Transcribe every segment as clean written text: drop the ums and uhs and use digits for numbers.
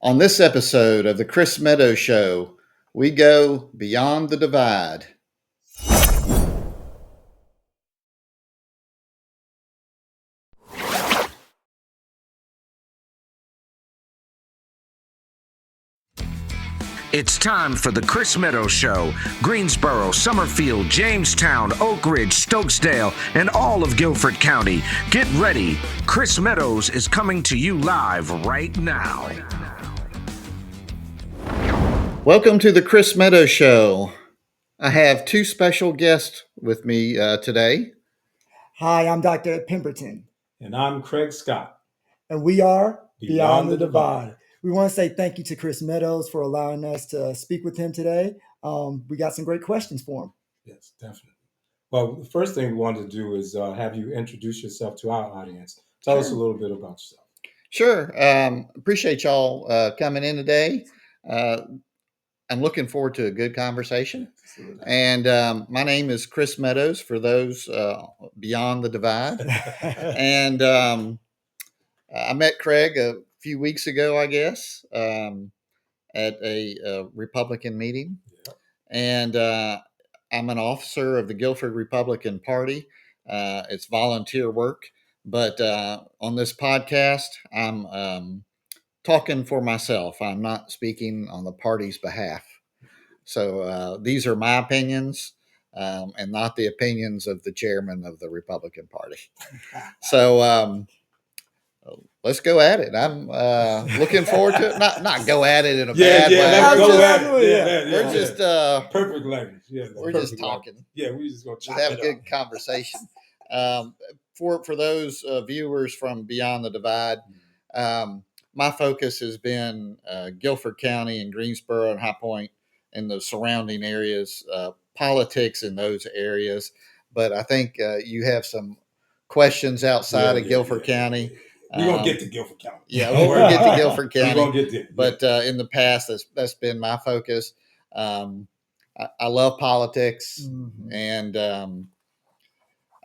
On this episode of the Chris Meadows Show, we go beyond the divide. It's time for the Chris Meadows Show. Greensboro, Summerfield, Jamestown, Oak Ridge, Stokesdale, and all of Guilford County. Get ready. Chris Meadows is coming to you live right now. Welcome to the Chris Meadows Show. I have two special guests with me today. Hi, I'm Dr. Pemberton, And I'm Craig Scott. and we are Beyond the Divide. We want to say thank you to Chris Meadows for allowing us to speak with him today. We got some great questions for him. Yes, definitely. Well, the first thing we wanted to do is have you introduce yourself to our audience. Tell us a little bit about yourself. Sure. Appreciate y'all coming in today. I'm looking forward to a good conversation. And my name is Chris Meadows for those beyond the divide. And I met Craig a few weeks ago, I guess, at a Republican meeting. Yeah. And I'm an officer of the Guilford Republican Party. It's volunteer work. But on this podcast, I'm talking for myself. I'm not speaking on the party's behalf. So these are my opinions and not the opinions of the chairman of the Republican Party. So let's go at it. I'm looking forward to it. Not go at it in a bad way. We're just perfect language. Yeah, we're just talking. Language. Yeah, we're just gonna have a good conversation. For those viewers from Beyond the Divide, my focus has been Guilford County and Greensboro and High Point and the surrounding areas, politics in those areas. But I think you have some questions outside of Guilford County. We're going to get to Guilford County. Yeah, we're going to get to Guilford County. We're going to get there. But in the past, that's been my focus. I love politics, and I'm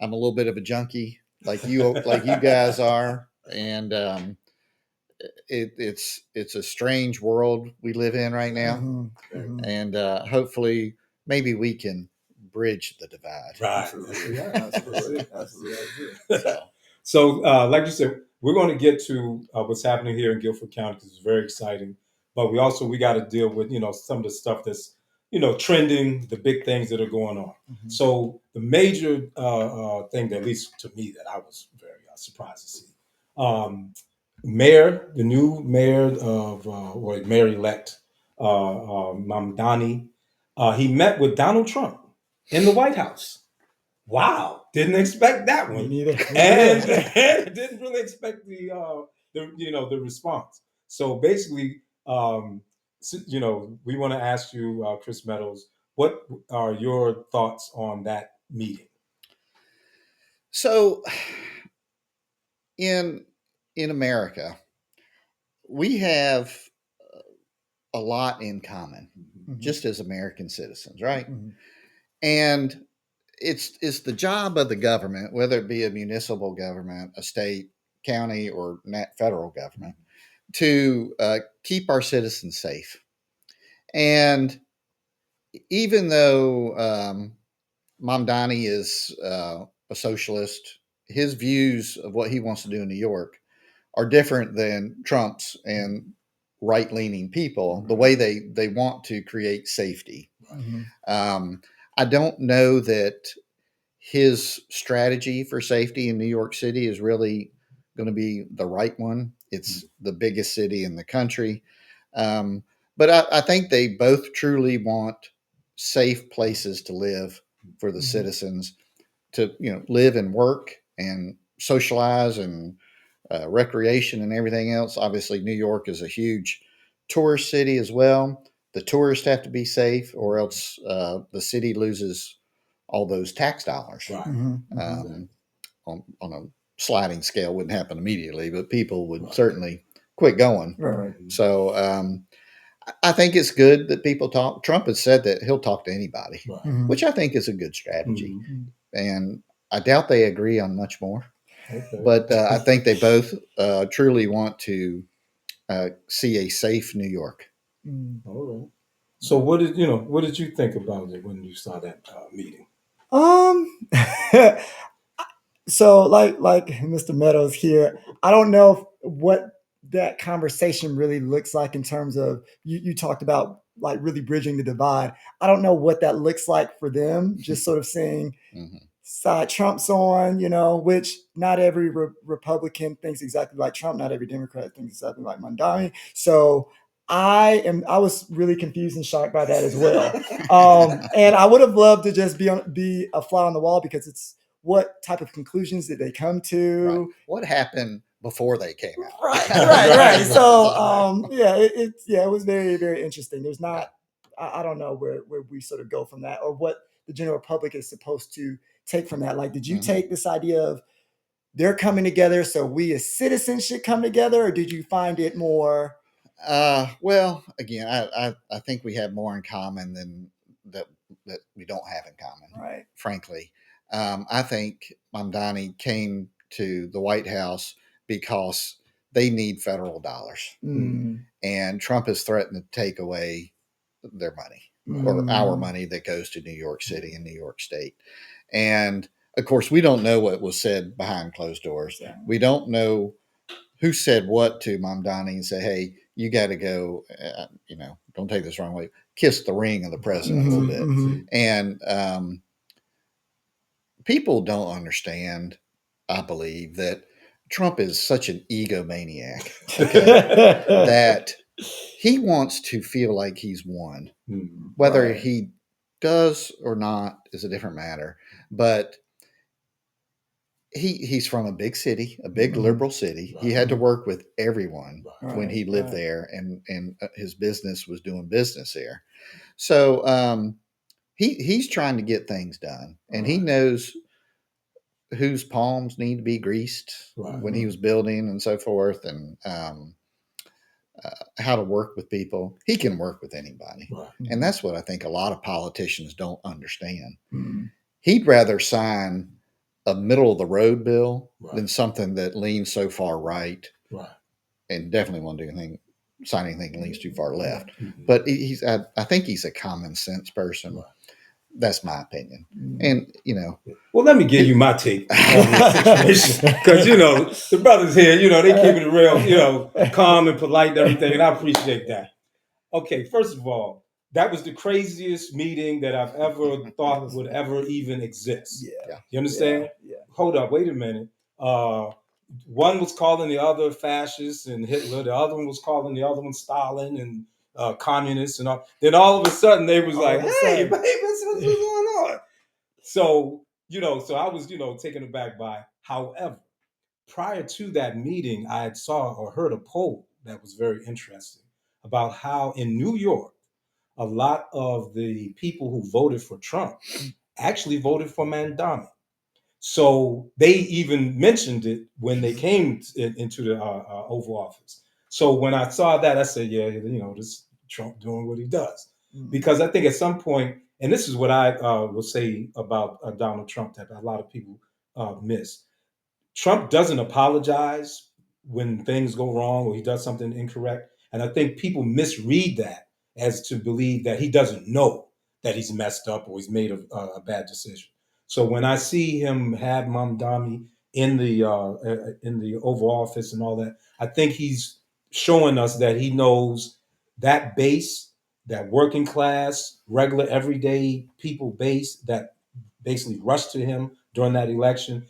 a little bit of a junkie, like you guys are. And it's a strange world we live in right now, and hopefully, maybe we can bridge the divide. Right. So, like you said, we're going to get to what's happening here in Guilford County because it's very exciting. But we got to deal with some of the stuff that's trending, the big things that are going on. So the major thing, that, at least to me, that I was very surprised to see, the new mayor of or mayor-elect Mamdani, he met with Donald Trump in the White House. Wow, didn't expect that one. Me neither. And didn't really expect the response. So basically, we want to ask you, Chris Meadows, what are your thoughts on that meeting? So, in America, we have a lot in common, just as American citizens, right? And it's the job of the government, whether it be a municipal government, a state, county, or federal government, to keep our citizens safe. And even though Mamdani is a socialist, his views of what he wants to do in New York are different than Trump's and right-leaning people, the way they want to create safety. I don't know that his strategy for safety in New York City is really going to be the right one. It's the biggest city in the country. But I think they both truly want safe places to live for the citizens to, live and work and socialize and recreation and everything else. Obviously, New York is a huge tourist city as well. The tourists have to be safe, or else the city loses all those tax dollars. Right. On a sliding scale, wouldn't happen immediately, but people would certainly quit going. Right. So I think it's good that people talk. Trump has said that he'll talk to anybody, which I think is a good strategy. And I doubt they agree on much more. Okay. But I think they both truly want to see a safe New York. All right. So what did you think about it when you saw that meeting? Um, so like Mr. Meadows here, I don't know what that conversation really looks like in terms of you talked about like really bridging the divide. I don't know what that looks like for them, just sort of saying Mm-hmm. side Trump's on, which not every Republican thinks exactly like Trump, not every Democrat thinks exactly like Mondani. So I was really confused and shocked by that as well. And I would have loved to just be a fly on the wall, because it's what type of conclusions did they come to? Right. What happened before they came out? Right. So it was very, very interesting. There's not, I don't know where we sort of go from that, or what the general public is supposed to take from that. Like, did you take this idea of they're coming together, so we as citizens should come together, or did you find it more? Well, again, I think we have more in common than that we don't have in common. Right. Frankly, I think Mamdani came to the White House because they need federal dollars, and Trump has threatened to take away their money or our money that goes to New York City and New York State. And of course, we don't know what was said behind closed doors. Yeah. We don't know who said what to Mamdani and say, "Hey, you got to go." Don't take this the wrong way. Kiss the ring of the president a little bit. And people don't understand, I believe, that Trump is such an egomaniac that he wants to feel like he's won. Whether he does or not is a different matter. But he's from a big city, a big liberal city. Right. He had to work with everyone when he lived there, and his business was doing business there. So he's trying to get things done, and he knows whose palms need to be greased when he was building and so forth, and how to work with people. He can work with anybody, and that's what I think a lot of politicians don't understand. He'd rather sign a middle of the road bill than something that leans so far right, and definitely won't do anything, sign anything that leans too far left. But I think he's a common sense person. That's my opinion. And well, let me give you my take on this situation, because the brothers here, they keep it real, calm and polite and everything, and I appreciate that. Okay, first of all, that was the craziest meeting that I've ever thought would ever even exist. Yeah. You understand? Yeah. Hold up, wait a minute. One was calling the other fascist and Hitler. The other one was calling the other one Stalin and communists and all. Then all of a sudden they was like, "Hey, baby, what's going on?" So so I was taken aback by. However, prior to that meeting, I had saw or heard a poll that was very interesting about how in New York, a lot of the people who voted for Trump actually voted for Mandami. So they even mentioned it when they came into the Oval Office. So when I saw that, I said, yeah, this Trump doing what he does. Because I think at some point, and this is what I will say about Donald Trump that a lot of people miss. Trump doesn't apologize when things go wrong or he does something incorrect. And I think people misread that as to believe that he doesn't know that he's messed up or he's made a bad decision. So when I see him have Mamdani in the Oval Office and all that, I think he's showing us that he knows that base, that working class, regular, everyday people base that basically rushed to him during that election,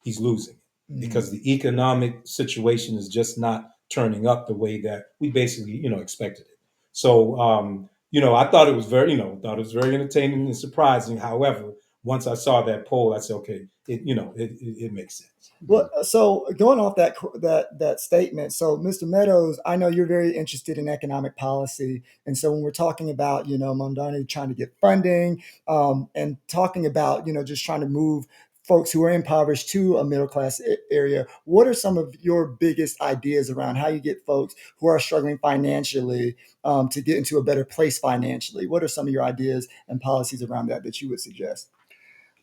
he's losing because the economic situation is just not turning up the way that we basically, expected it. So, I thought it was very, entertaining and surprising. However, once I saw that poll, I said, okay, it makes sense. Well, so going off that statement, so Mr. Meadows, I know you're very interested in economic policy, and so when we're talking about Mondani trying to get funding, and talking about just trying to move folks who are impoverished to a middle class area, what are some of your biggest ideas around how you get folks who are struggling financially to get into a better place financially? What are some of your ideas and policies around that you would suggest?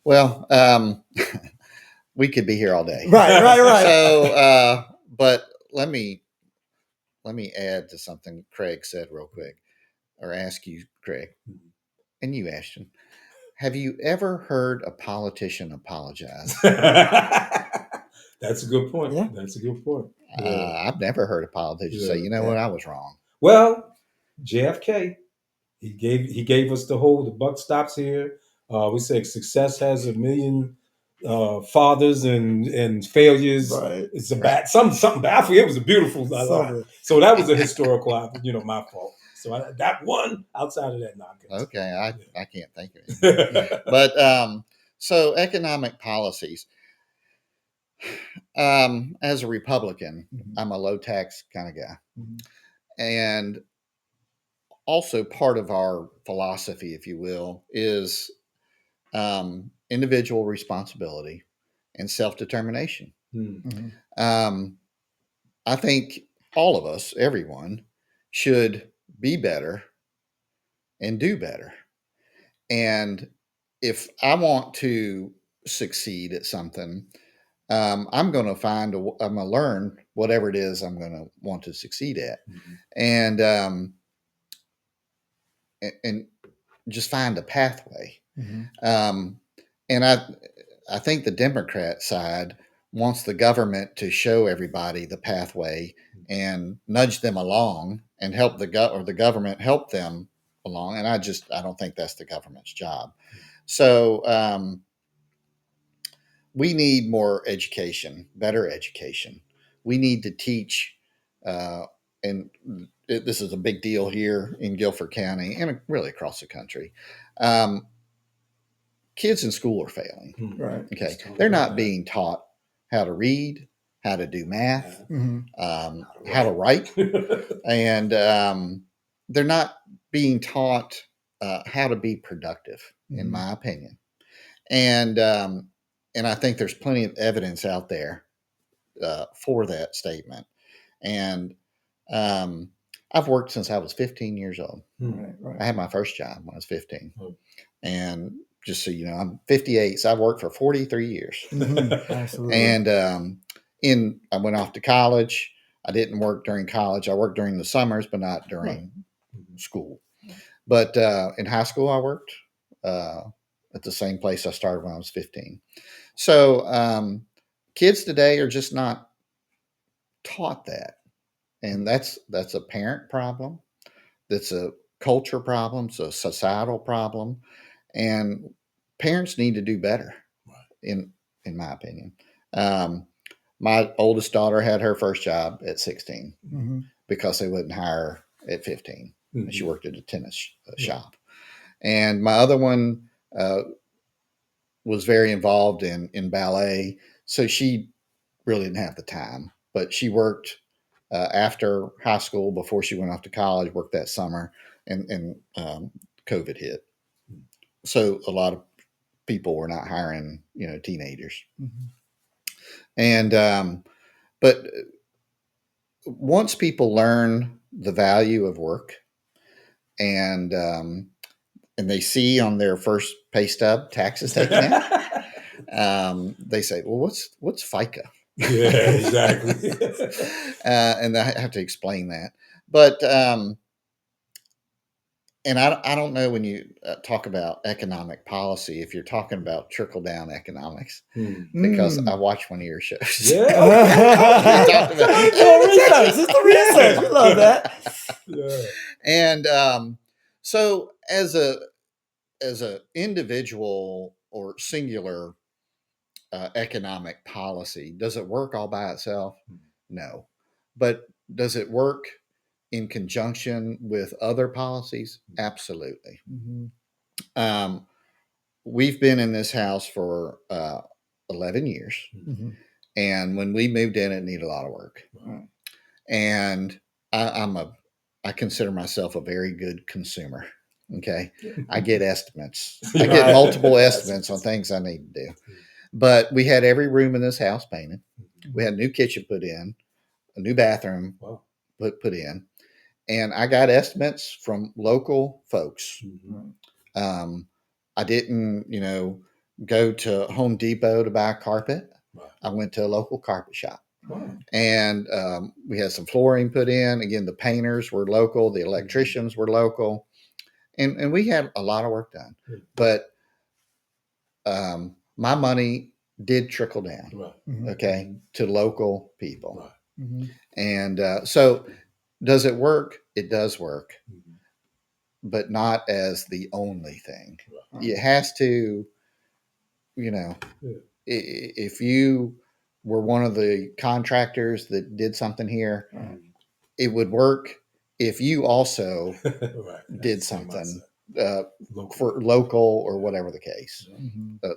Well, we could be here all day. Right. So, but let me let me add to something Craig said real quick, or ask you, Craig, and you, Ashton. Have you ever heard a politician apologize? That's a good point. Yeah. That's a good point. Yeah. I've never heard a politician say, Yeah. "You know what, I was wrong." Well, JFK, he gave us the buck stops here. We say success has a million fathers and failures. Right. It's a bad something bad. I forget. It was a beautiful line. So that was a historical, my fault. So that one outside of that, not good. Okay, I can't think of it. But so economic policies. As a Republican, I'm a low tax kind of guy, and also part of our philosophy, if you will, is individual responsibility and self determination. I think all of us, everyone, should be better and do better. And if I want to succeed at something, I'm going to learn whatever it is I'm going to want to succeed at, and and just find a pathway. And I think the Democrat side wants the government to show everybody the pathway and nudge them along and help the government help them along. And I don't think that's the government's job. So we need more education, better education. We need to teach, and this is a big deal here in Guilford County and really across the country. Kids in school are failing. Right. Okay. They're not being taught how to read, how to do math, how to write. And they're not being taught how to be productive, in my opinion. And I think there's plenty of evidence out there for that statement. And I've worked since I was 15 years old. Right. I had my first job when I was 15. And just so you know, I'm 58, so I've worked for 43 years. Absolutely. And I went off to college. I didn't work during college. I worked during the summers, but not during school. But in high school, I worked at the same place I started when I was 15. So kids today are just not taught that. And that's a parent problem. That's a culture problem. It's a societal problem. And parents need to do better, in my opinion. My oldest daughter had her first job at 16 because they wouldn't hire her at 15. She worked at a tennis shop. And my other one was very involved in ballet, so she really didn't have the time. But she worked after high school, before she went off to college, worked that summer, and COVID hit. So a lot of people were not hiring, teenagers. And but once people learn the value of work, and they see on their first pay stub taxes taken out, they say, "Well, what's FICA?" Yeah, exactly. And I have to explain that. But and I don't know, when you talk about economic policy, if you're talking about trickle down economics, because I watched one of your shows. Yeah. It's the research. We love that. Yeah. And so as a individual or singular economic policy, does it work all by itself? No. But does it work in conjunction with other policies? Absolutely. We've been in this house for 11 years. And when we moved in, it needed a lot of work. And I consider myself a very good consumer. Okay. I get estimates. I get multiple estimates on things I need to do. But we had every room in this house painted. We had a new kitchen put in, a new bathroom put in. And I got estimates from local folks. I didn't, go to Home Depot to buy carpet. I went to a local carpet shop. Wow. And we had some flooring put in. Again, the painters were local, the electricians were local, and we had a lot of work done. But my money did trickle down, Right. to local people. Right. Mm-hmm. And so, does it work? It does work, but not as the only thing. Right. It has to, you know, if you were one of the contractors that did something here, it would work if you also Right. did something for local or whatever the case,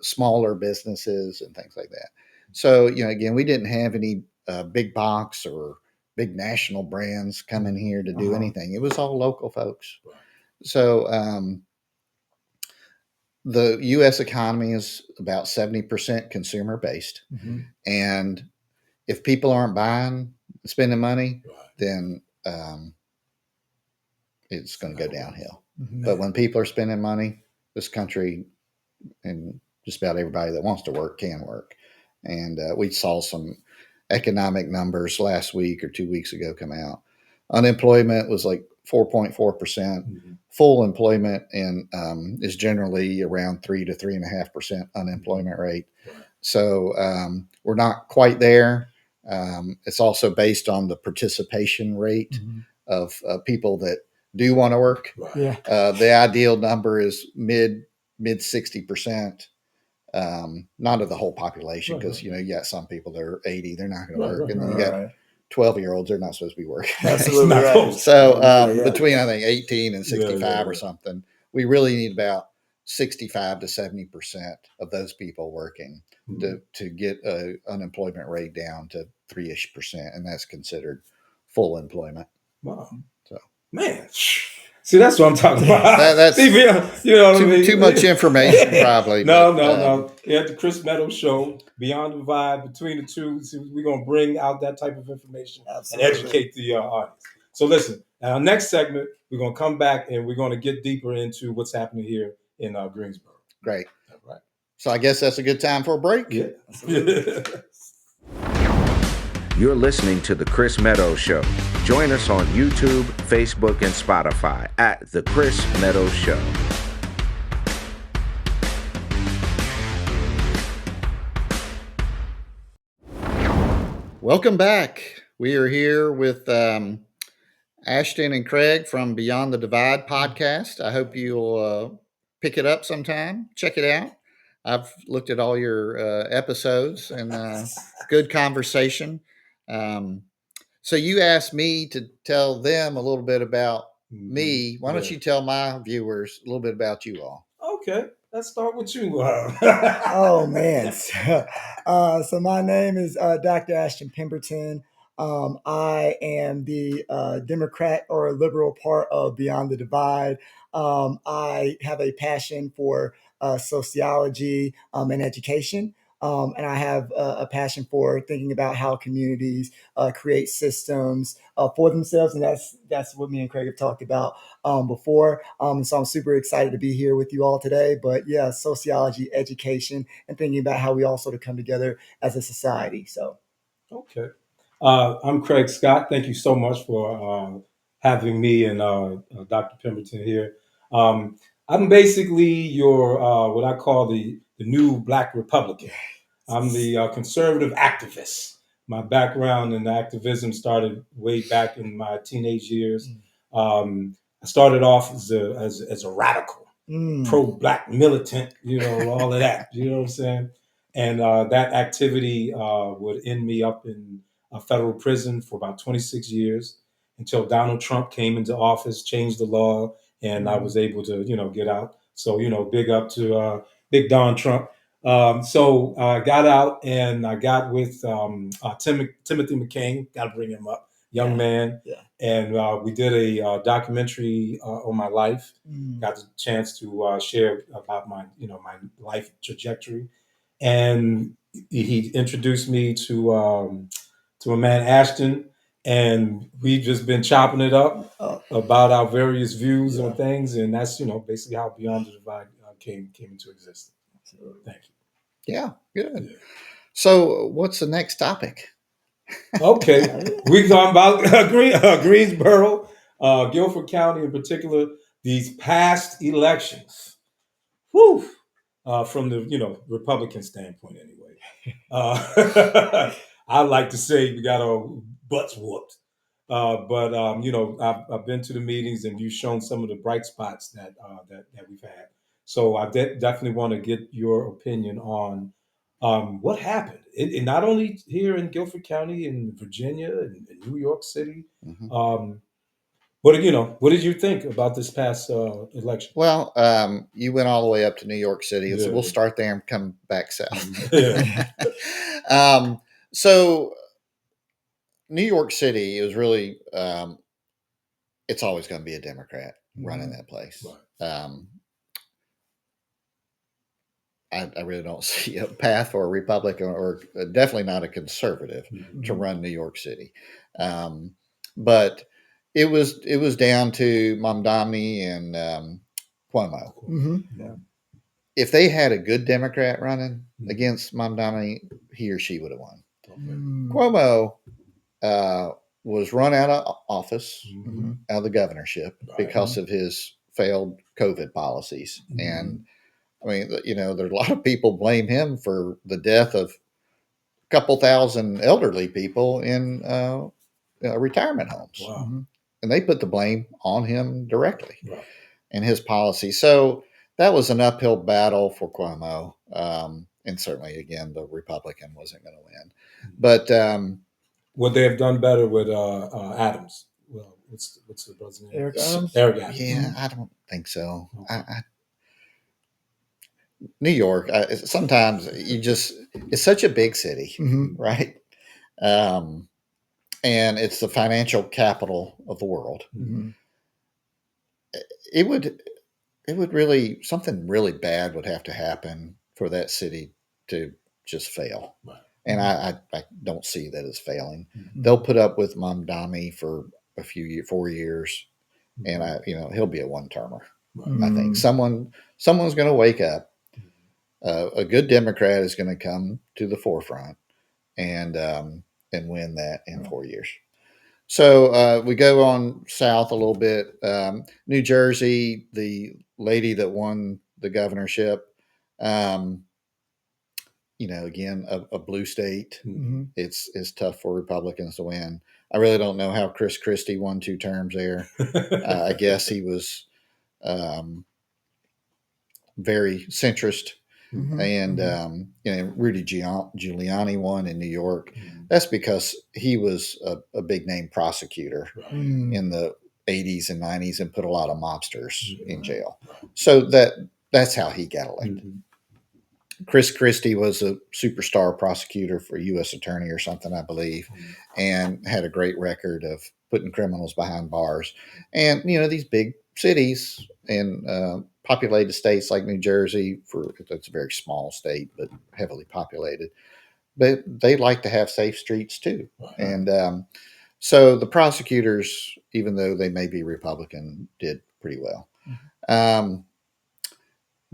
smaller businesses and things like that. So, again, we didn't have any big box or big national brands coming here to do anything. It was all local folks. Right. So, the U.S. economy is about 70% consumer based. And if people aren't buying, spending money, then it's going to go downhill. But when people are spending money, this country and just about everybody that wants to work can work. And we saw some economic numbers last week or 2 weeks ago come out. Unemployment was like 4.4%. Full employment is generally around 3 to 3.5% unemployment rate. So we're not quite there. It's also based on the participation rate of people that do want to work. Yeah. The ideal number is mid 60%. Not of the whole population, because you got some people that are 80, they're not going to work, and then you got 12-year-olds, they're not supposed to be working. Absolutely right. So between I think 18 and 65 or something, we really need about 65 to 70% of those people working to get a unemployment rate down to 3-ish%, and that's considered full employment. Wow. So, man, see, that's what I'm talking about. That's you know what I mean? Too much information, probably. No. At the Chris Meadows Show, Beyond the Vibe, between the two, we're going to bring out that type of information and educate the audience. So listen, in our next segment, we're going to come back and we're going to get deeper into what's happening here in Greensboro. Great. All right. So I guess that's a good time for a break. Yeah. You're listening to The Chris Meadows Show. Join us on YouTube, Facebook, and Spotify at The Chris Meadows Show. Welcome back. We are here with Ashton and Craig from Beyond the Divide podcast. I hope you'll pick it up sometime. Check it out. I've looked at all your episodes, and good conversation. So you asked me to tell them a little bit about me. Why don't you tell my viewers a little bit about you all? Okay, let's start with you. Oh, man. So my name is Dr. Ashton Pemberton. I am the Democrat or liberal part of Beyond the Divide. I have a passion for sociology and education. And I have a passion for thinking about how communities create systems for themselves. And that's what me and Craig have talked about before. So I'm super excited to be here with you all today. But yeah, sociology, education, and thinking about how we all sort of come together as a society. So, okay. I'm Craig Scott. Thank you so much for having me and Dr. Pemberton here. I'm basically your what I call the new Black Republican. I'm the conservative activist. My background in activism started way back in my teenage years. I started off as a radical, pro-Black militant, all of that. You know what I'm saying? And that activity would end me up in a federal prison for about 26 years until Donald Trump came into office, changed the law, and I was able to, get out. So, big up to Big Don Trump. So I got out and I got with Timothy McCain, got to bring him up, young man. Yeah. And we did a documentary on my life. Got the chance to share about my life trajectory. And he introduced me to a man, Ashton, and we've just been chopping it up about our various views on things. And that's, basically how Beyond the Divide came into existence. Thank you. Yeah, good. So what's the next topic? Okay, we talking about Greensboro, Guilford County in particular. These past elections, whew, from the Republican standpoint, anyway. I like to say we got our butts whooped, but I've been to the meetings and you've shown some of the bright spots that we've had. So I definitely want to get your opinion on what happened. Not only here in Guilford County, in Virginia, in New York City. Mhm. What did you think about this past election? Well, you went all the way up to New York City, so Yeah. we'll start there and come back south. Yeah. So New York City is really, it's always going to be a Democrat running that place. Right. I really don't see a path for a Republican or definitely not a conservative to run New York City. But it was down to Mamdani and Cuomo. Yeah. If they had a good Democrat running against Mamdani, he or she would have won. Cuomo was run out of office, out of the governorship, because of his failed COVID policies. And I mean, there's a lot of people blame him for the death of a couple thousand elderly people in retirement homes. Wow. And they put the blame on him directly Right. and his policy. So that was an uphill battle for Cuomo. And certainly, again, the Republican wasn't going to win. But would they have done better with Adams? Well, what's the brother's name? Eric Adams? Eric Adams. Yeah, I don't think so. New York, sometimes it's such a big city, right? And it's the financial capital of the world. It would really, something really bad would have to happen for that city to just fail. Right. And I don't see that as failing. They'll put up with Mamdani for a few years, 4 years, and he'll be a one-termer. I think someone's going to wake up. A good Democrat is going to come to the forefront and win that in 4 years. So we go on south a little bit. New Jersey, the lady that won the governorship, again, a blue state. It's tough for Republicans to win. I really don't know how Chris Christie won 2 terms there. I guess he was very centrist. And Rudy Giuliani won in New York. That's because he was a big name prosecutor in the 80s and 90s and put a lot of mobsters in jail. So that's how he got elected. Chris Christie was a superstar prosecutor for U.S. attorney or something, I believe, and had a great record of putting criminals behind bars. And these big cities and populated states like New Jersey, it's a very small state but heavily populated, but they like to have safe streets too. And so the prosecutors, even though they may be Republican, did pretty well.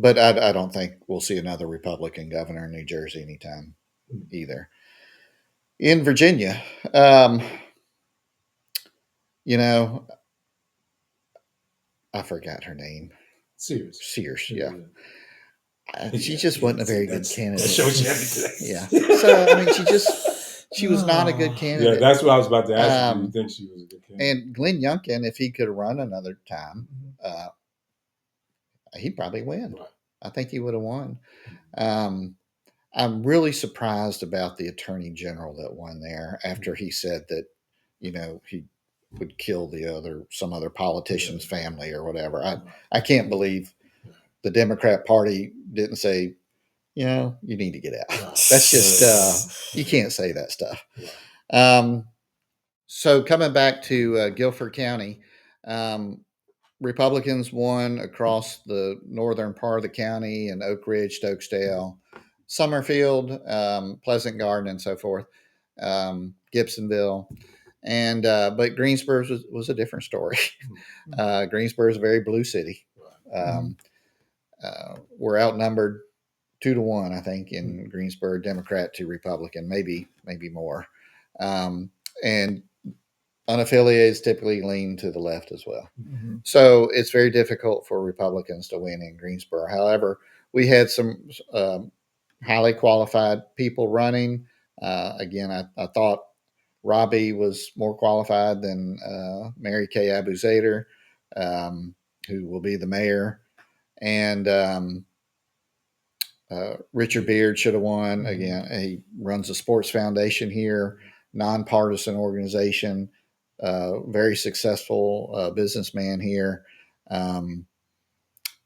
But I don't think we'll see another Republican governor in New Jersey anytime either. In Virginia, I forgot her name. Sears, yeah. She just wasn't a very good candidate. That shows you everything. Yeah. So, I mean, she was not a good candidate. Yeah, that's what I was about to ask you. Do you think she was a good candidate? And Glenn Youngkin, if he could run another time, he'd probably win. Right. I think he would have won. I'm really surprised about the attorney general that won there after he said that, he would kill some other politician's family or whatever. I can't believe the Democrat Party didn't say, you need to get out. That's just, you can't say that stuff. So coming back to Guilford County, Republicans won across the northern part of the county in Oak Ridge, Stokesdale, Summerfield, Pleasant Garden, and so forth, Gibsonville. And but Greensboro was a different story. Greensboro is a very blue city. We're outnumbered 2-1, I think, in Greensboro, Democrat to Republican, maybe more. And unaffiliated typically lean to the left as well. Mm-hmm. So it's very difficult for Republicans to win in Greensboro. However, we had some highly qualified people running. Again, I thought Robbie was more qualified than Mary Kay Abu Zader, who will be the mayor. And Richard Beard should have won. Again, he runs a sports foundation here, nonpartisan organization, very successful businessman here. And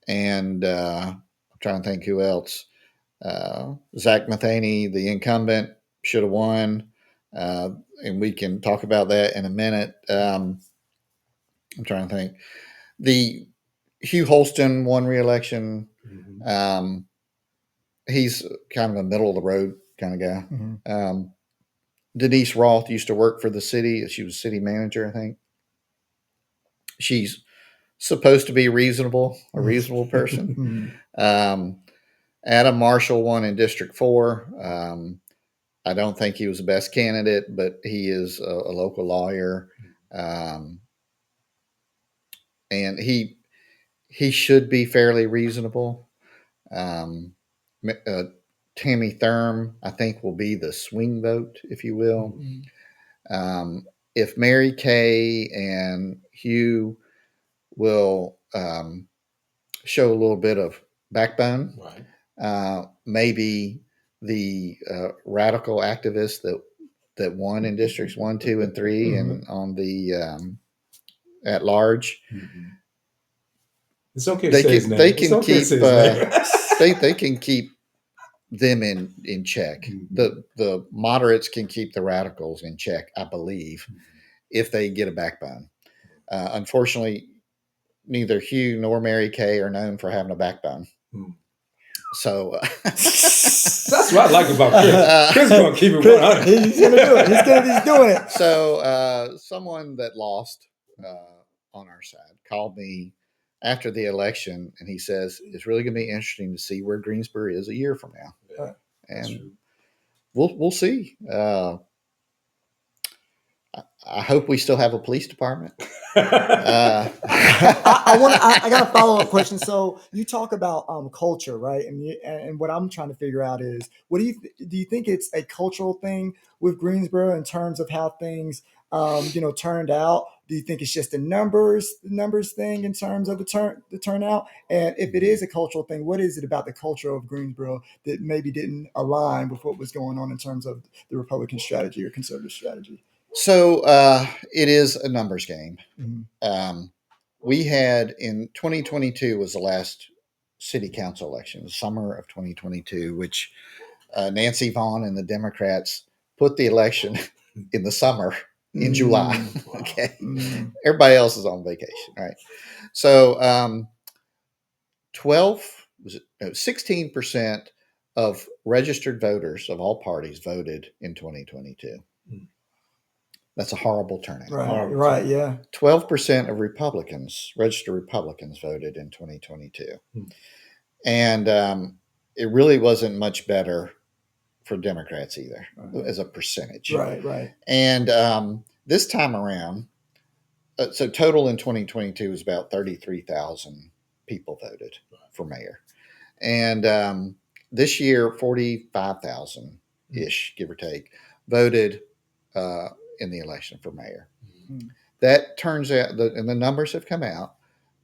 I'm trying to think who else. Zach Matheny, the incumbent, should have won. And we can talk about that in a minute. I'm trying to think. The Hugh Holston won re-election. He's kind of a middle of the road kind of guy. Denise Roth used to work for the city. She was city manager, I think. She's supposed to be reasonable, a reasonable person. Adam Marshall won in District 4. I don't think he was the best candidate, but he is a local lawyer. And he should be fairly reasonable. Tammy Thurm, I think, will be the swing vote, if you will. If Mary Kay and Hugh will show a little bit of backbone, maybe the radical activists that won in districts 1, 2, and 3, and on the at large. It's okay to say his name. They can keep they can keep them in check. The moderates can keep the radicals in check, I believe, if they get a backbone. Unfortunately, neither Hugh nor Mary Kay are known for having a backbone. So that's what I like about Chris. Chris is going to keep it 100. He's going to do it. He's doing it. So someone that lost on our side called me after the election, and he says it's really going to be interesting to see where Greensboro is a year from now. Yeah, and we'll see. I hope we still have a police department. I got a follow-up question. So you talk about culture, right? And what I'm trying to figure out is, what do you think it's a cultural thing with Greensboro in terms of how things turned out? Do you think it's just a numbers thing in terms of the turnout? And if it is a cultural thing, what is it about the culture of Greensboro that maybe didn't align with what was going on in terms of the Republican strategy or conservative strategy? So it is a numbers game. We had in 2022 was the last city council election, the summer of 2022, which Nancy Vaughn and the Democrats put the election in the summer in July. Okay. Everybody else is on vacation, right? So 16% of registered voters of all parties voted in 2022. That's a horrible turnout. Right, yeah. 12% of registered Republicans voted in 2022. And it really wasn't much better for Democrats either, as a percentage. Right. And this time around, so total in 2022 was about 33,000 people voted for mayor. And this year, 45,000-ish, give or take, voted in the election for mayor. That turns out, and the numbers have come out,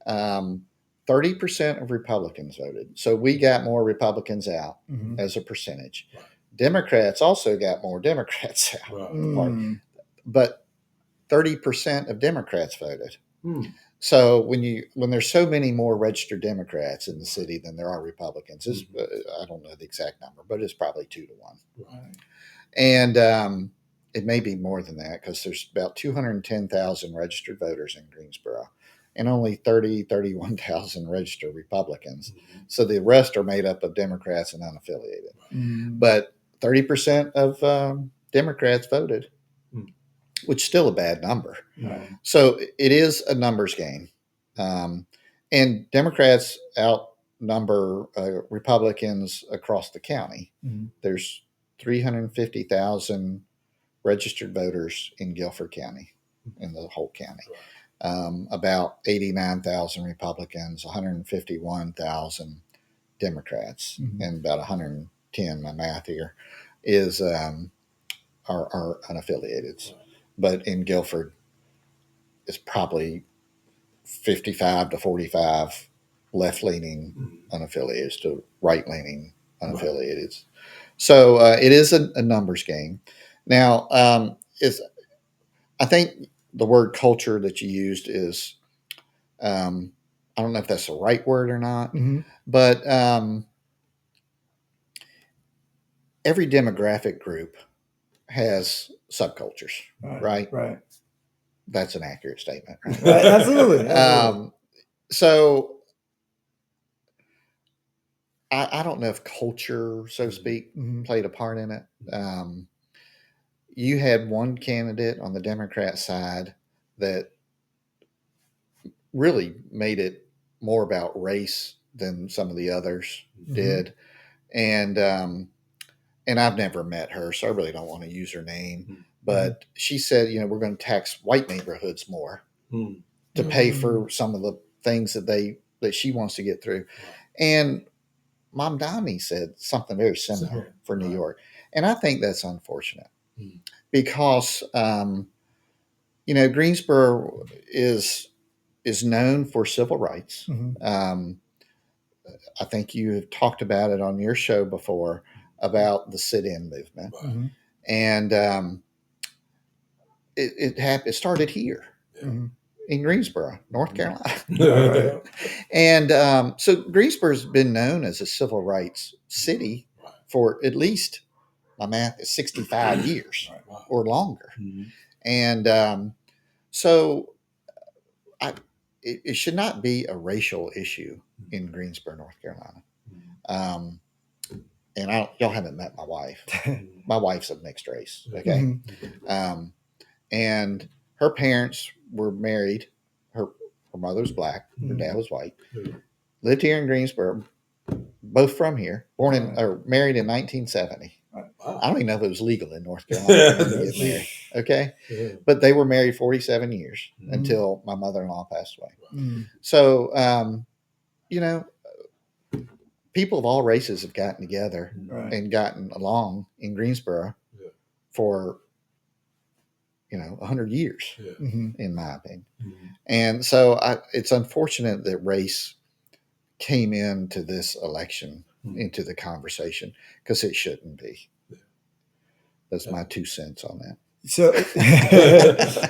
30% of Republicans voted. So we got more Republicans out as a percentage. Democrats also got more Democrats out. But 30% of Democrats voted. So when there's so many more registered Democrats in the city than there are Republicans, I don't know the exact number, but it's probably 2 to 1. And it may be more than that because there's about 210,000 registered voters in Greensboro and only 31,000 registered Republicans. So the rest are made up of Democrats and unaffiliated. But 30% of Democrats voted, which is still a bad number. So it is a numbers game. And Democrats outnumber Republicans across the county. There's 350,000 registered voters in Guilford County, in the whole county. About 89,000 Republicans, 151,000 Democrats, and about 110, my math here, is are unaffiliated. But in Guilford, it's probably 55 to 45 left-leaning unaffiliated to right-leaning unaffiliated. So it is a numbers game. Now, I think the word culture that you used is, I don't know if that's the right word or not, but every demographic group has subcultures, right? Right. That's an accurate statement. Right? Right. Absolutely. So I don't know if culture, so to speak, played a part in it. You had one candidate on the Democrat side that really made it more about race than some of the others did, and I've never met her, so I really don't want to use her name. But she said, we're going to tax white neighborhoods more to pay for some of the things that she wants to get through. And Mom Donnie said something very similar for New York. And I think that's unfortunate because, Greensboro is known for civil rights. I think you have talked about it on your show before about the sit-in movement. And it started here in Greensboro, North Carolina. And so Greensboro's been known as a civil rights city for at least, my math is 65 years or longer. And so it should not be a racial issue in Greensboro, North Carolina. And y'all haven't met my wife. My wife's of mixed race. Okay. And her parents were married. Her mother was black. Her dad was white. Lived here in Greensboro. Both from here. Married in 1970. I don't even know if it was legal in North Carolina to get married. Okay. But they were married 47 years until my mother-in-law passed away. So, people of all races have gotten together and gotten along in Greensboro for 100 years, in my opinion. And so it's unfortunate that race came into this election, into the conversation, because it shouldn't be. That's my 2 cents on that. So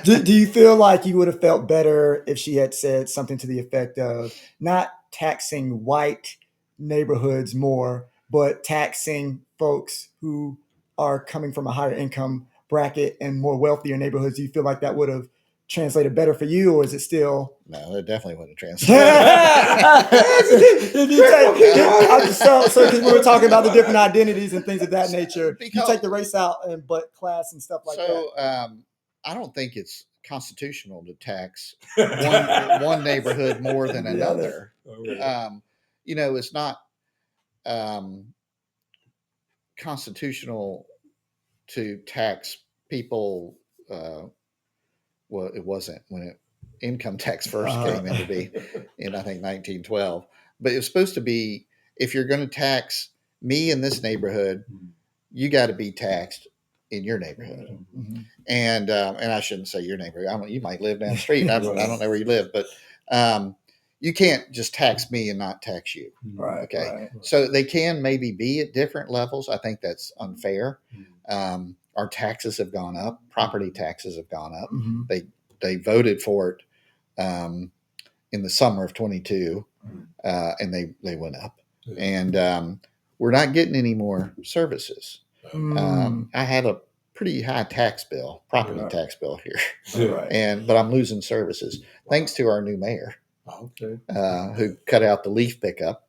do you feel like you would have felt better if she had said something to the effect of not taxing white neighborhoods more, but taxing folks who are coming from a higher income bracket and more wealthier neighborhoods? Do you feel like that would have translated better for you, or is it still? No, it definitely wouldn't have translated. So because we were talking about the different identities and things of that nature, you take the race out but class and stuff like that. So I don't think it's constitutional to tax one neighborhood more than another. It's not constitutional to tax people. Well, it wasn't when income tax first came into being in, I think, 1912. But it was supposed to be, if you're going to tax me in this neighborhood, you got to be taxed in your neighborhood. And I shouldn't say your neighborhood. You might live down the street. I don't know where you live, but you can't just tax me and not tax you. Right. Okay. Right. So they can maybe be at different levels. I think that's unfair. Our taxes have gone up. Property taxes have gone up. They voted for it in the summer of 22, and they went up. And we're not getting any more services. I have a pretty high tax bill, property tax bill here, but I'm losing services thanks to our new mayor, who cut out the leaf pickup.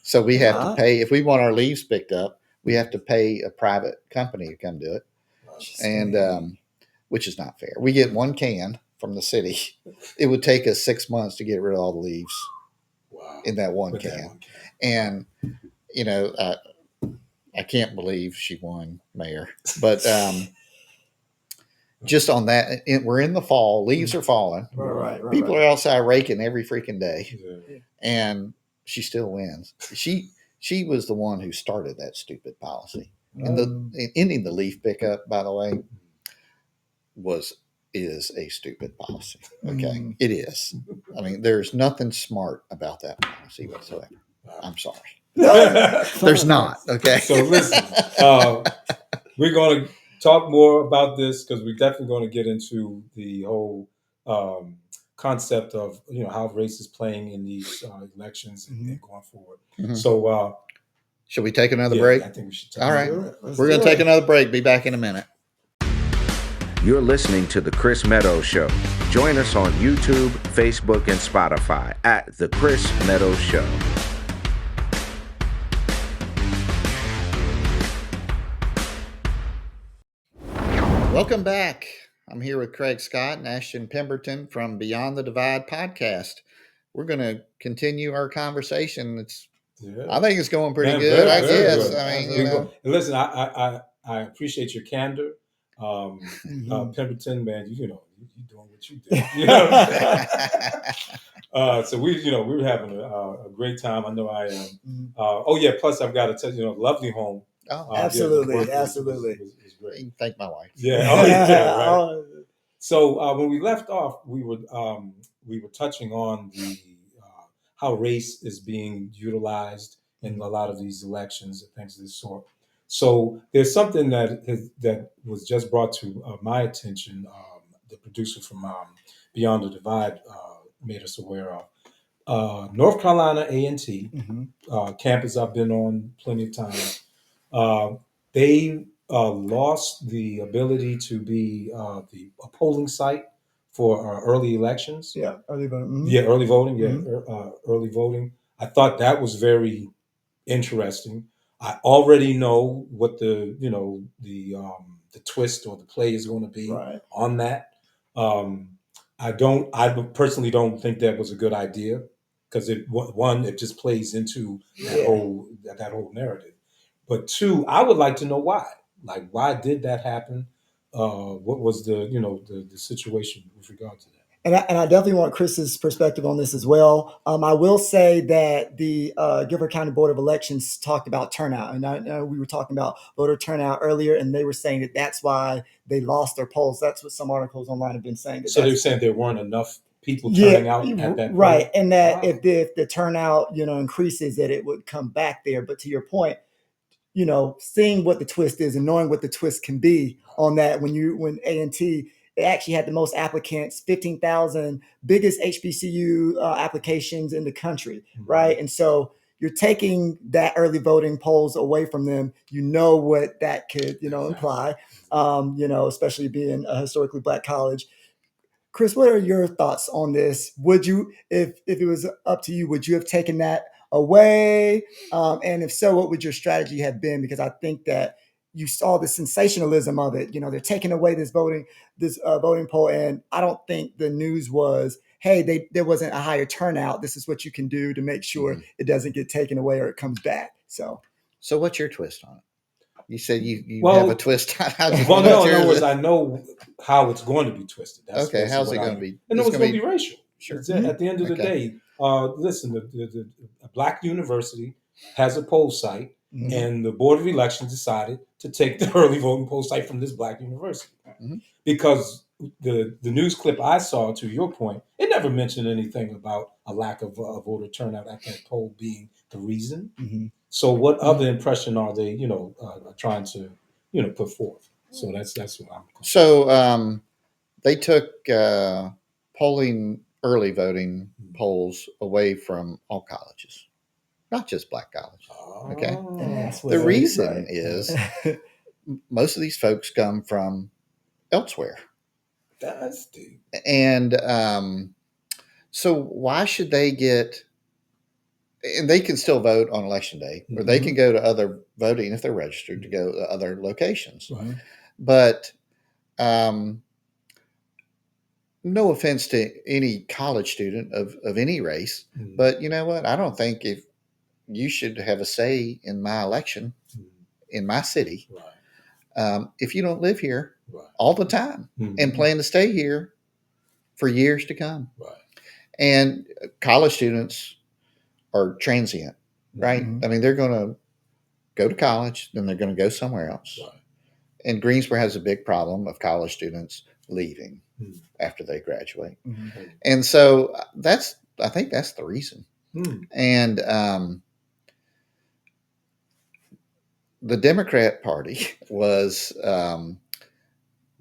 So we have to pay, if we want our leaves picked up, we have to pay a private company to come do it, and which is not fair. We get one can from the city. It would take us 6 months to get rid of all the leaves in that one can. And I can't believe she won mayor, but just on that. We're in the fall, leaves are falling. Right. People are outside raking every freaking day, Yeah. and she still wins. She was the one who started that stupid policy. And ending the leaf pickup, by the way, is a stupid policy. Okay, it is. I mean, there's nothing smart about that policy whatsoever. I'm sorry. There's not. Okay. So listen, we're going to talk more about this because we're definitely going to get into the whole concept of how race is playing in these elections and going forward. So should we take another yeah, break? I think we should. All right, we're going to take another break. Be back in a minute. You're listening to The Chris Meadows Show. Join us on YouTube, Facebook, and Spotify at The Chris Meadows Show. Welcome back. I'm here with Craig Scott and Ashton Pemberton from Beyond the Divide podcast. We're going to continue our conversation. I think it's going pretty good. I guess. Good. I mean, Listen, I appreciate your candor. Pemberton, man, you're doing what you do. You know what I'm saying? So we were having a great time. I know I am. Oh yeah, plus I've got to tell you, lovely home. Oh, absolutely. Was great. You can thank my wife. Yeah. Oh yeah. Right. So when we left off, we were touching on the how race is being utilized in a lot of these elections and things of this sort. So there's something that was just brought to my attention. The producer from Beyond the Divide made us aware of. North Carolina A&T campus I've been on plenty of times. They lost the ability to be a polling site for early elections. Yeah, early voting. Yeah, early voting. Yeah, early voting. I thought that was very interesting. I already know what the twist or the play is going to be on that. I personally don't think that was a good idea because it just plays into that whole narrative. But two, I would like to know why. Like, why did that happen? What was the situation with regard to that? And I definitely want Chris's perspective on this as well. I will say that the Guilford County Board of Elections talked about turnout. And I know we were talking about voter turnout earlier, and they were saying that that's why they lost their polls. That's what some articles online have been saying. So they were saying there weren't enough people turning out at that right. point? And that if the turnout, increases, that it would come back there. But to your point, seeing what the twist is and knowing what the twist can be on that when A&T, it actually had the most applicants, 15,000, biggest HBCU applications in the country, right? And so you're taking that early voting polls away from them. You know what that could, imply, especially being a historically Black college. Chris, what are your thoughts on this? Would you, if it was up to you, would you have taken that away? And if so, what would your strategy have been? Because I think that you saw the sensationalism of it. They're taking away this voting poll, and I don't think the news was, hey, there wasn't a higher turnout. This is what you can do to make sure it doesn't get taken away or it comes back. So what's your twist on it? You said you have a twist. Well, no, in other words, I know how it's going to be twisted. How's it going to be? And it's going to be racial. Sure. At the end of the day, listen, the Black university has a poll site, and the Board of Elections decided to take the early voting poll site from this Black university. Because the news clip I saw, to your point, it never mentioned anything about a lack of voter turnout at that poll being the reason. So what other impression are they, trying to, put forth? So that's what I'm. So they took early voting polls away from all colleges, not just Black colleges. Okay. The reason is most of these folks come from elsewhere. That's deep. And so why should they get? And they can still vote on election day, or they can go to other voting if they're registered to go to other locations. But no offense to any college student of any race, but you know what? I don't think if you should have a say in my election in my city. if you don't live here Right. all the time and plan to stay here for years to come. Right. And college students are transient, right? Mm-hmm. I mean, they're going to go to college, then they're going to go somewhere else. Right. And Greensboro has a big problem of college students leaving after they graduate. Mm-hmm. And so I think that's the reason. And the Democrat Party was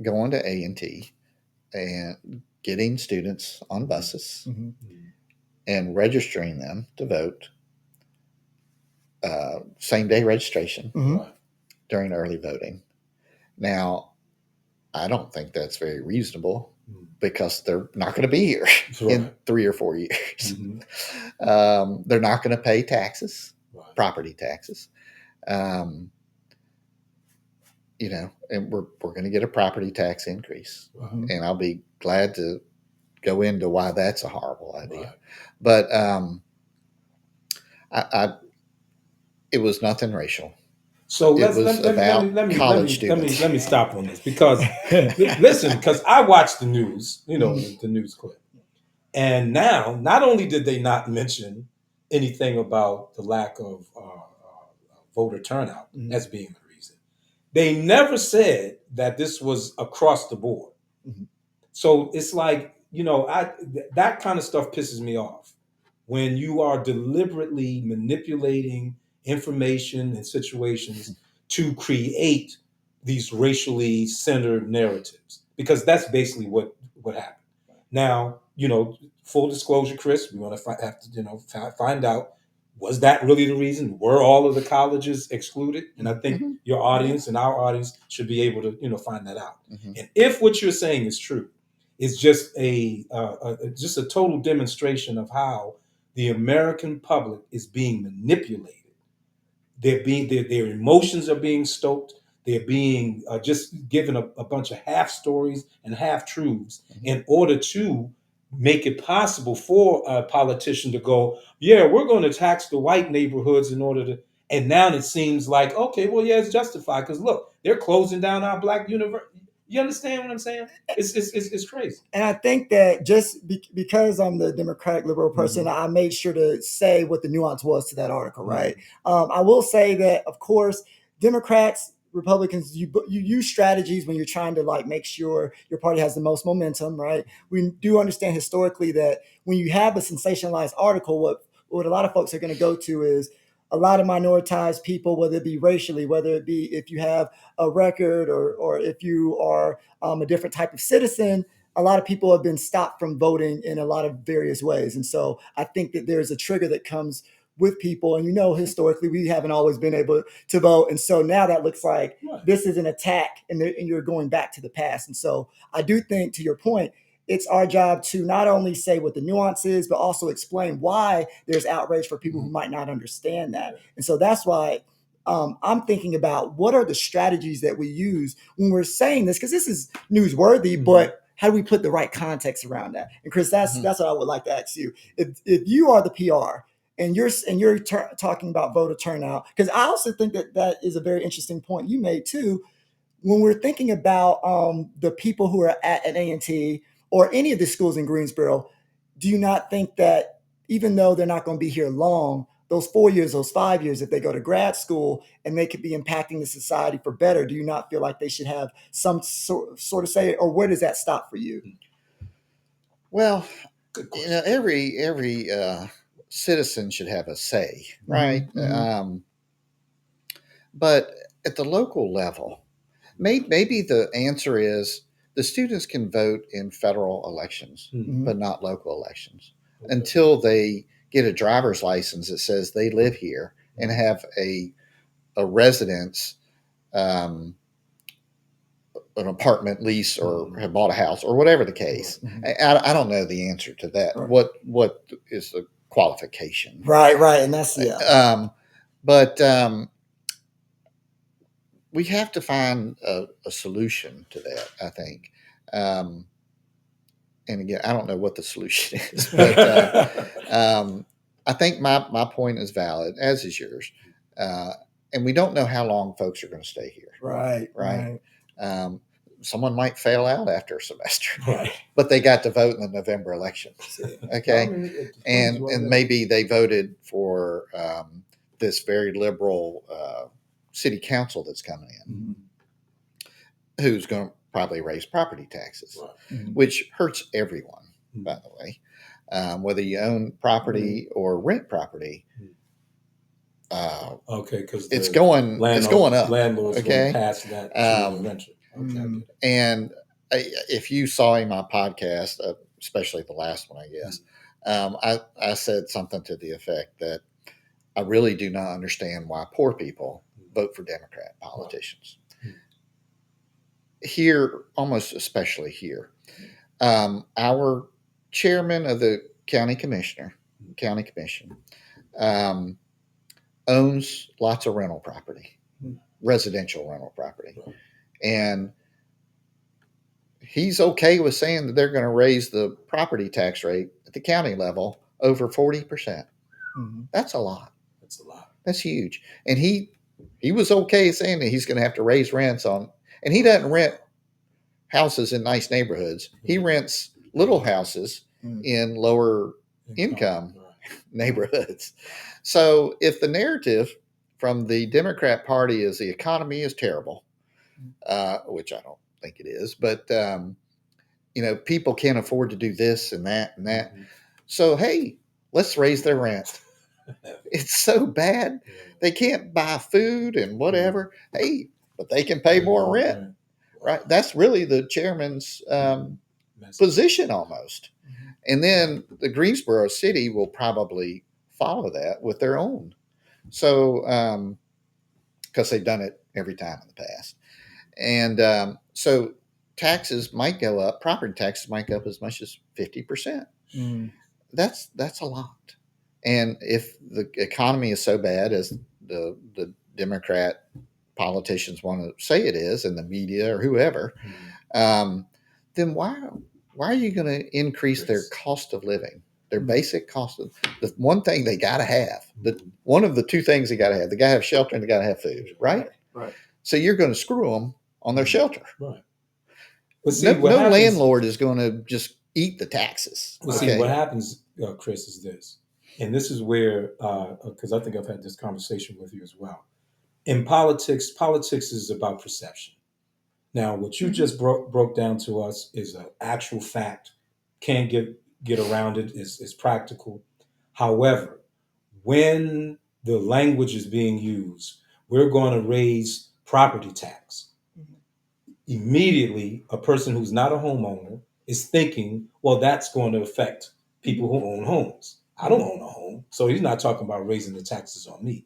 going to A&T and getting students on buses and registering them to vote, same day registration during early voting. Now, I don't think that's very reasonable because they're not going to be here in 3 or 4 years. They're not going to pay taxes, property taxes. You know, and we're going to get a property tax increase, and I'll be glad to go into why that's a horrible idea. But it was nothing racial. So let me stop on this because listen, because I watched the news, you know, the news clip, and now not only did they not mention anything about the lack of voter turnout as being the reason, they never said that this was across the board. So it's like, you know, that kind of stuff pisses me off when you are deliberately manipulating information and situations to create these racially centered narratives, because that's basically what happened. Now, you know, full disclosure, Chris, we want to have to, you know, find out, was that really the reason? Were all of the colleges excluded? And I think your audience and our audience should be able to, you know, find that out. And if what you're saying is true, it's just a total demonstration of how the American public is being manipulated. Their emotions are being stoked. They're being just given a bunch of half stories and half truths in order to make it possible for a politician to go, yeah, we're going to tax the white neighborhoods in order to. And now it seems like, okay, well, yeah, it's justified because look, they're closing down our black university. You understand what I'm saying? It's crazy. And I think that just because I'm the Democratic liberal person, I made sure to say what the nuance was to that article, right? I will say that, of course, Democrats, Republicans, you use strategies when you're trying to like make sure your party has the most momentum, right? We do understand historically that when you have a sensationalized article, what a lot of folks are going to go to is a lot of minoritized people, whether it be racially, whether it be if you have a record or if you are a different type of citizen, a lot of people have been stopped from voting in a lot of various ways. And so I think that there's a trigger that comes with people. And, you know, historically, we haven't always been able to vote. And so now that looks like this is an attack and you're going back to the past. And so I do think, to your point, it's our job to not only say what the nuance is, but also explain why there's outrage for people who might not understand that. And so that's why I'm thinking about what are the strategies that we use when we're saying this, because this is newsworthy, but how do we put the right context around that? And Chris, that's what I would like to ask you. If you are the PR and you're talking about voter turnout, because I also think that is a very interesting point you made too. When we're thinking about the people who are at an A&T or any of the schools in Greensboro, do you not think that even though they're not going to be here long, those 4 years, those 5 years, if they go to grad school and they could be impacting the society for better, do you not feel like they should have some sort of say, or where does that stop for you? Well, you know, every citizen should have a say, right? But at the local level, maybe the answer is the students can vote in federal elections, but not local elections until they get a driver's license that says they live here and have a residence, an apartment lease, or have bought a house, or whatever the case. I don't know the answer to that. What is the qualification? Right, and that's but we have to find a solution to that, I think. And again, I don't know what the solution is, but I think my point is valid, as is yours. And we don't know how long folks are going to stay here. Right. Someone might fail out after a semester, Right. but they got to vote in the November election. Okay, I mean, it and depends what maybe they voted for this very liberal city council that's coming in, who's going to probably raise property taxes, Right. which hurts everyone, by the way, whether you own property or rent property. Okay, because it's going up. Landlord's Okay, going to pass that to the renter. Okay, and if you saw in my podcast, especially the last one, I guess, I said something to the effect that I really do not understand why poor people vote for Democrat politicians. Here, almost especially here, our chairman of the county commission, owns lots of rental property, residential rental property, and he's okay with saying that they're going to raise the property tax rate at the county level over 40%. That's a lot. That's a lot. That's huge. And he was okay saying that he's going to have to raise rents on, and he doesn't rent houses in nice neighborhoods. He rents little houses in lower income neighborhoods. So if the narrative from the Democrat Party is the economy is terrible, which I don't think it is, but people can't afford to do this and that and that. So hey, let's raise their rent. It's so bad they can't buy food and whatever. Hey, but they can pay more rent, right? That's really the chairman's position almost. And then the Greensboro city will probably follow that with their own. So because they've done it every time in the past. And so taxes might go up. Property taxes might go up as much as 50%. That's a lot. And if the economy is so bad as the Democrat politicians want to say it is, and the media or whoever, then why are you going to increase their cost of living, their basic cost of the one thing they got to have? One of the two things they got to have. They got to have shelter and they got to have food, right? Right. So you're going to screw them on their shelter. Right. But see, no landlord is going to just eat the taxes. Well, see, what happens, Chris, is this. And this is where, because I think I've had this conversation with you as well. In politics is about perception. Now, what you just broke down to us is an actual fact. Can't get around it. Is practical. However, when the language is being used, we're going to raise property tax. Immediately, a person who's not a homeowner is thinking, well, that's going to affect people who own homes. I don't own a home, so he's not talking about raising the taxes on me.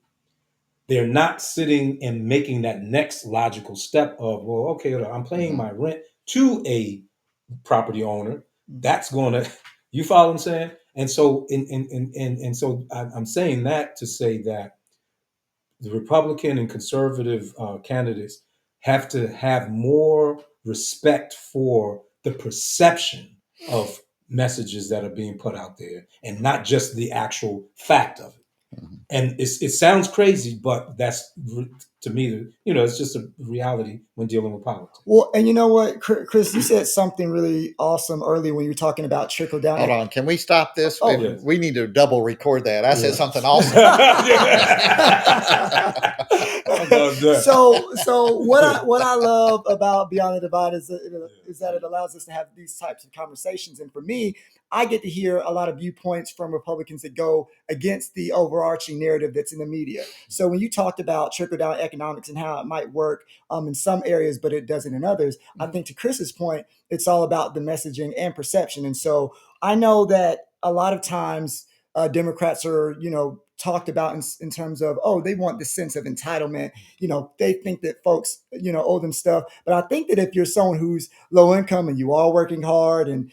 They're not sitting and making that next logical step of, well, okay, I'm paying my rent to a property owner. That's going to, you follow what I'm saying? And so, and so I'm saying that to say that the Republican and conservative candidates have to have more respect for the perception of messages that are being put out there and not just the actual fact of it. And it sounds crazy, but that's, to me, it's just a reality when dealing with politics. Well, and you know what, Chris, you said something really awesome earlier when you were talking about trickle down. Hold on, can we stop this? Oh, yes. We need to double record that. I said something awesome. So what I love about Beyond the Divide is that it allows us to have these types of conversations. And for me, I get to hear a lot of viewpoints from Republicans that go against the overarching narrative that's in the media. So when you talked about trickle-down economics and how it might work in some areas, but it doesn't in others, I think to Chris's point, it's all about the messaging and perception. And so I know that a lot of times Democrats are, talked about in terms of, they want this sense of entitlement. They think that folks, owe them stuff. But I think that if you're someone who's low income and you are working hard and,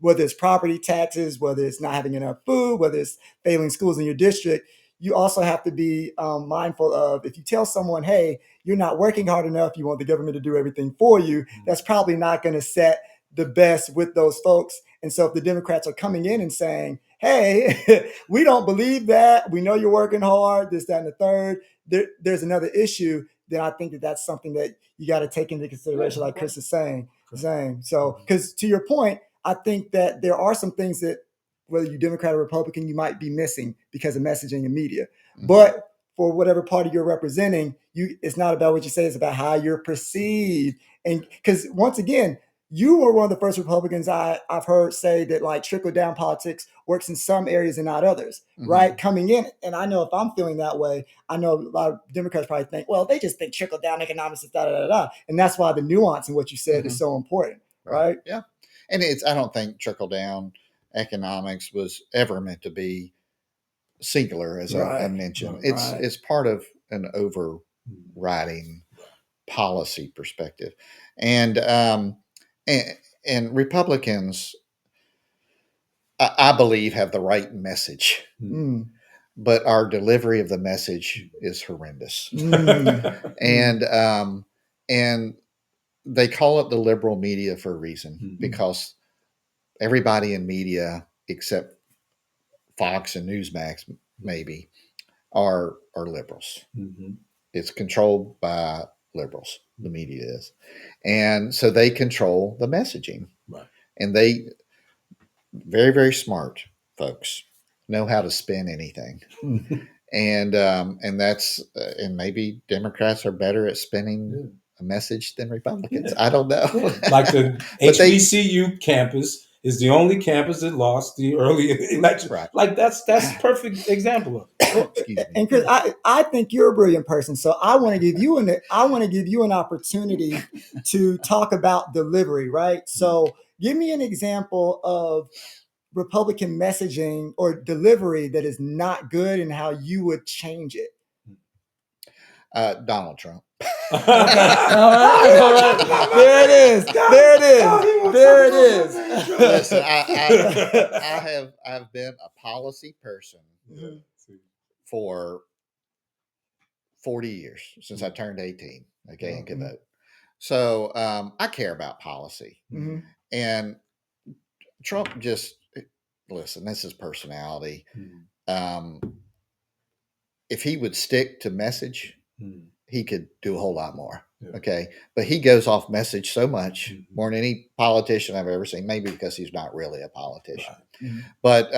whether it's property taxes, whether it's not having enough food, whether it's failing schools in your district, you also have to be mindful of, if you tell someone, hey, you're not working hard enough, you want the government to do everything for you, that's probably not going to set the best with those folks. And so if the Democrats are coming in and saying, hey, we don't believe that, we know you're working hard, this, that, and the third, there's another issue, then I think that that's something that you got to take into consideration, like Chris is saying. So, because to your point, I think that there are some things that, whether you're Democrat or Republican, you might be missing because of messaging and media. Mm-hmm. But for whatever party you're representing, it's not about what you say, it's about how you're perceived. And because once again, you were one of the first Republicans I've heard say that like trickle down politics works in some areas and not others, Mm-hmm. right? Coming in, and I know if I'm feeling that way, I know a lot of Democrats probably think, well, they just think trickle down economics is and that's why the nuance in what you said Mm-hmm. is so important, right? Yeah, and I don't think trickle down economics was ever meant to be singular, as I mentioned. It's part of an overriding policy perspective, and Republicans, I believe, have the right message, but our delivery of the message is horrendous, and they call it the liberal media for a reason, because everybody in media except Fox and Newsmax maybe are liberals. It's controlled by liberals, the media is, and so they control the messaging, and they very, very smart folks know how to spin anything. And that's and maybe Democrats are better at spinning a message than Republicans. I don't know. Like the HBCU campus is the only campus that lost the early election. Right. Like that's perfect example of it. Excuse me. And Chris, I think you're a brilliant person, so I want to give you an opportunity to talk about delivery, right? So give me an example of Republican messaging or delivery that is not good and how you would change it. Donald Trump. All right. There it is. Listen, I've been a policy person for 40 years, since I turned 18, okay, and could vote. So I care about policy. And Trump just, listen, this is personality. If he would stick to message, he could do a whole lot more. Okay. But he goes off message so much more than any politician I've ever seen, maybe because he's not really a politician. But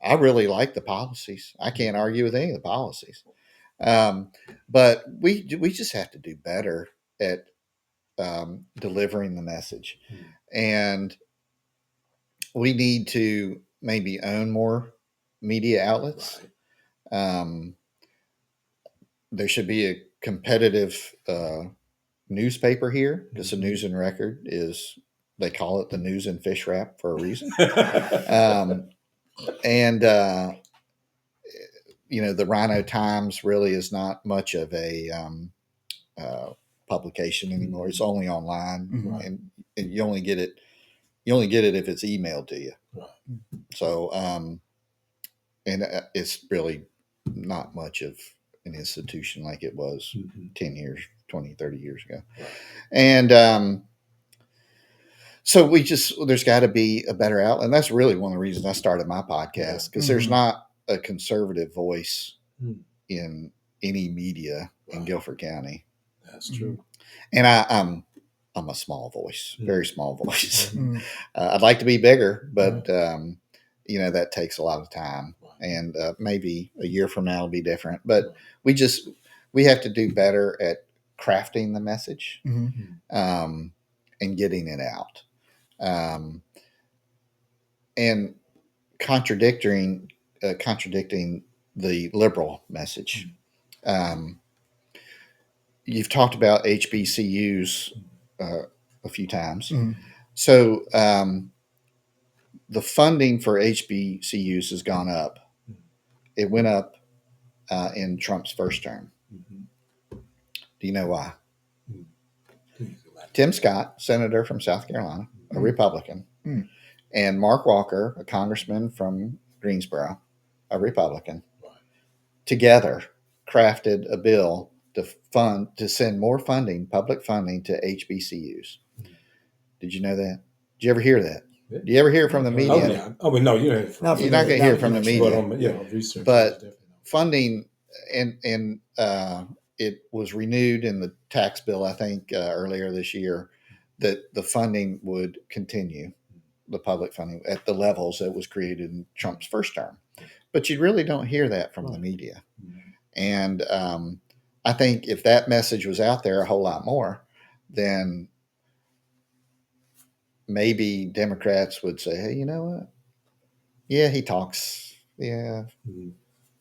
I really like the policies. I can't argue with any of the policies. But we just have to do better at delivering the message. And we need to maybe own more media outlets. There should be a competitive newspaper here, because the News and Record they call it the News and Fish Wrap for a reason. And the Rhino Times really is not much of a publication anymore. It's only online, and you only get it if it's emailed to you. So and it's really not much of an institution like it was 10 years, 20, 30 years ago. And so there's got to be a better outlet. And that's really one of the reasons I started my podcast, because there's not a conservative voice in any media in Guilford County. That's true. And I'm a small voice, very small voice. I'd like to be bigger, but that takes a lot of time. And maybe a year from now will be different. But we have to do better at crafting the message and getting it out. And contradicting the liberal message. You've talked about HBCUs a few times. So the funding for HBCUs has gone up. It went up in Trump's first term. Do you know why? Tim Scott, senator from South Carolina, a Republican, and Mark Walker, a congressman from Greensboro, a Republican, together crafted a bill to send more public funding to HBCUs. Did you know that? Did you ever hear that? Do you ever hear from the media? No, you're not going to hear from the media. Research. But funding and it was renewed in the tax bill, I think, earlier this year, that the funding would continue, the public funding at the levels that was created in Trump's first term. But you really don't hear that from the media. And I think if that message was out there a whole lot more, then maybe Democrats would say, hey, you know what? Yeah, he talks, yeah,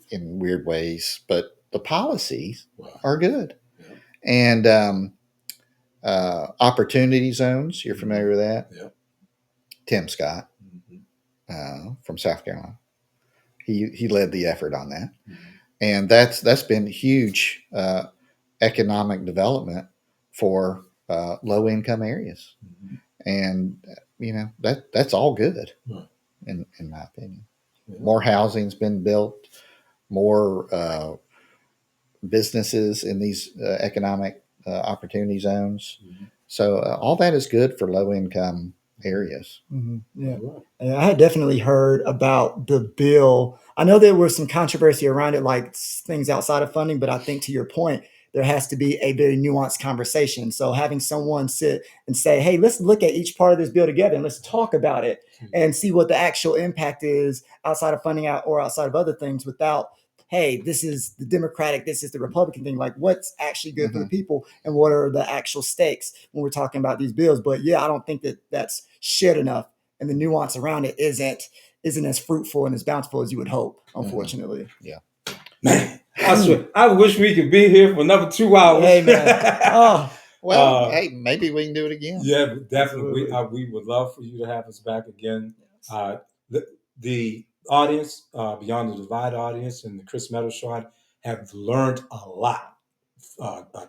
in weird ways, but the policies are good. And opportunity zones, you're familiar with that? Tim Scott from South Carolina. He led the effort on that. And that's been huge economic development for low income areas. And that's all good in my opinion. More housing's been built, more businesses in these economic opportunity zones. So all that is good for low income areas. Yeah. And I had definitely heard about the bill. I know there was some controversy around it, like things outside of funding, but I think to your point, there has to be a very nuanced conversation. So having someone sit and say, hey, let's look at each part of this bill together and let's talk about it and see what the actual impact is outside of funding out or outside of other things without, hey, this is the Democratic, this is the Republican thing. Like what's actually good for the people and what are the actual stakes when we're talking about these bills. But yeah, I don't think that that's shared enough. And the nuance around it isn't as fruitful and as bountiful as you would hope, unfortunately. Yeah. Man, I swear, I wish we could be here for another 2 hours. Hey, man. Oh, well, hey, maybe we can do it again. Yeah, definitely. We would love for you to have us back again. The audience, Beyond the Divide audience and the Chris Meadows Show have learned a lot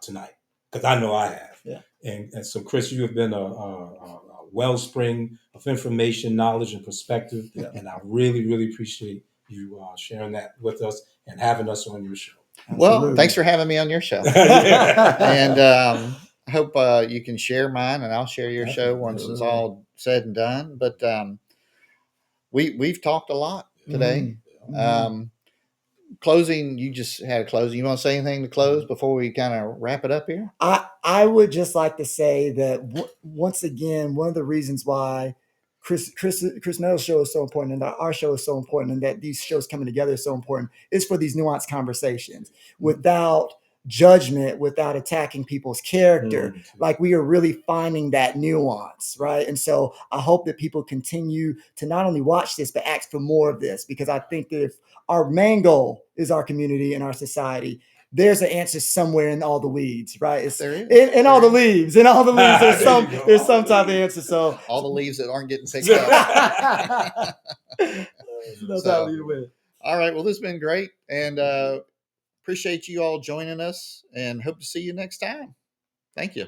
tonight, because I know I have. Yeah. And so, Chris, you have been a wellspring of information, knowledge, and perspective. Yeah. And I really, really appreciate you sharing that with us and having us on your show. Absolutely. Well, thanks for having me on your show. And I hope you can share mine, and I'll share your show once it's all said and done. But we've talked a lot today. Closing, you just had a closing. You want to say anything to close before we kind of wrap it up here? I would just like to say that once again, one of the reasons why Chris Meadows' show is so important and that our show is so important and that these shows coming together is so important is for these nuanced conversations without judgment, without attacking people's character. Like we are really finding that nuance, right? And so I hope that people continue to not only watch this, but ask for more of this, because I think that if our main goal is our community and our society, there's an answer somewhere in all the weeds, right? It's there is. In all the leaves. In all the leaves, there's some type of answer. So all the leaves that aren't getting picked up. That's how we win. All right. Well, this has been great, and appreciate you all joining us, and hope to see you next time. Thank you.